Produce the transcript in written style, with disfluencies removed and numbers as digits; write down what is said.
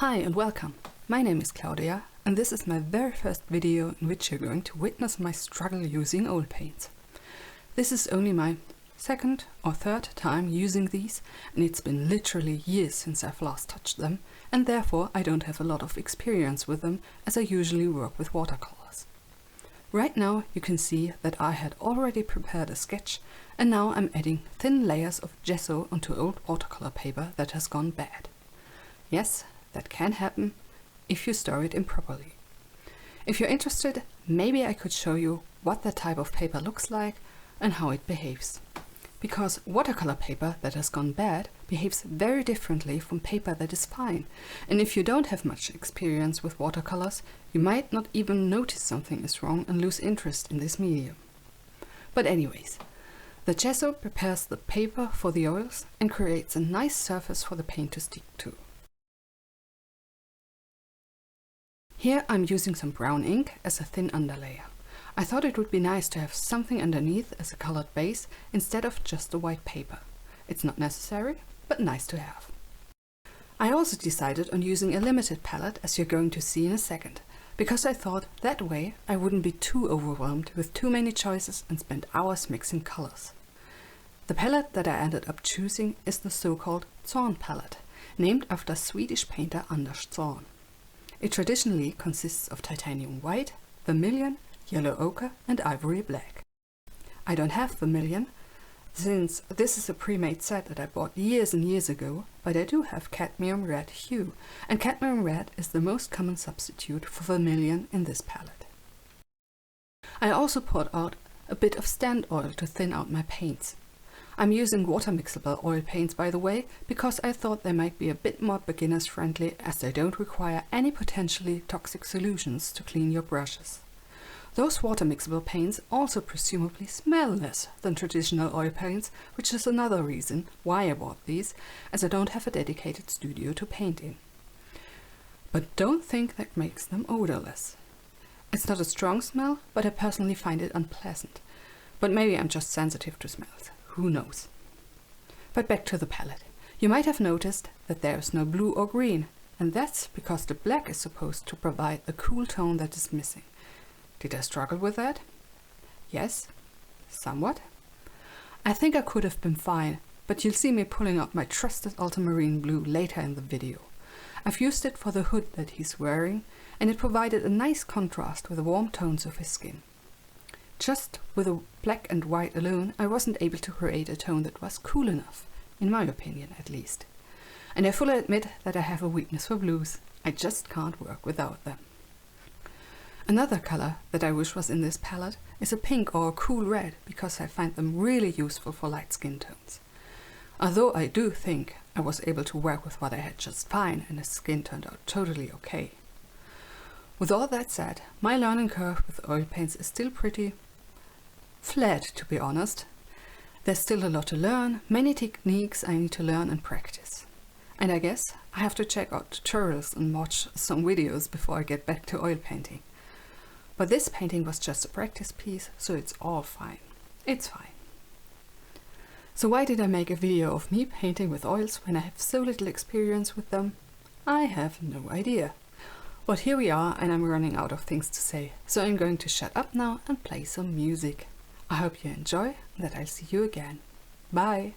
Hi and welcome! My name is Claudia and this is my very first video in which you're going to witness my struggle using oil paints. This is only my second or third time using these, and it's been literally years since I've last touched them, and therefore I don't have a lot of experience with them as I usually work with watercolors. Right now you can see that I had already prepared a sketch and now I'm adding thin layers of gesso onto old watercolor paper that has gone bad. Yes, that can happen if you store it improperly. If you're interested, maybe I could show you what that type of paper looks like and how it behaves. Because watercolor paper that has gone bad behaves very differently from paper that is fine, and if you don't have much experience with watercolors, you might not even notice something is wrong and lose interest in this medium. But anyways, the gesso prepares the paper for the oils and creates a nice surface for the paint to stick to. Here I'm using some brown ink as a thin underlayer. I thought it would be nice to have something underneath as a colored base instead of just a white paper. It's not necessary, but nice to have. I also decided on using a limited palette, as you're going to see in a second, because I thought that way I wouldn't be too overwhelmed with too many choices and spend hours mixing colors. The palette that I ended up choosing is the so-called Zorn palette, named after Swedish painter Anders Zorn. It traditionally consists of titanium white, vermilion, yellow ochre and ivory black. I don't have vermilion, since this is a pre-made set that I bought years and years ago, but I do have cadmium red hue, and cadmium red is the most common substitute for vermilion in this palette. I also poured out a bit of stand oil to thin out my paints. I'm using water mixable oil paints, by the way, because I thought they might be a bit more beginners friendly, as they don't require any potentially toxic solutions to clean your brushes. Those water mixable paints also presumably smell less than traditional oil paints, which is another reason why I bought these, as I don't have a dedicated studio to paint in. But don't think that makes them odorless. It's not a strong smell, but I personally find it unpleasant. But maybe I'm just sensitive to smells, who knows. But back to the palette. You might have noticed that there is no blue or green, and that's because the black is supposed to provide a cool tone that is missing. Did I struggle with that? Yes, somewhat. I think I could have been fine, but you'll see me pulling out my trusted ultramarine blue later in the video. I've used it for the hood that he's wearing, and it provided a nice contrast with the warm tones of his skin. Just with the black and white alone, I wasn't able to create a tone that was cool enough, in my opinion at least. And I fully admit that I have a weakness for blues. I just can't work without them. Another color that I wish was in this palette is a pink or a cool red, because I find them really useful for light skin tones. Although I do think I was able to work with what I had just fine and the skin turned out totally okay. With all that said, my learning curve with oil paints is still pretty flat, to be honest. There's still a lot to learn, many techniques I need to learn and practice. And I guess I have to check out tutorials and watch some videos before I get back to oil painting. But this painting was just a practice piece, so it's all fine. It's fine. So why did I make a video of me painting with oils when I have so little experience with them? I have no idea. But here we are, and I'm running out of things to say, so I'm going to shut up now and play some music. I hope you enjoy and that I'll see you again. Bye!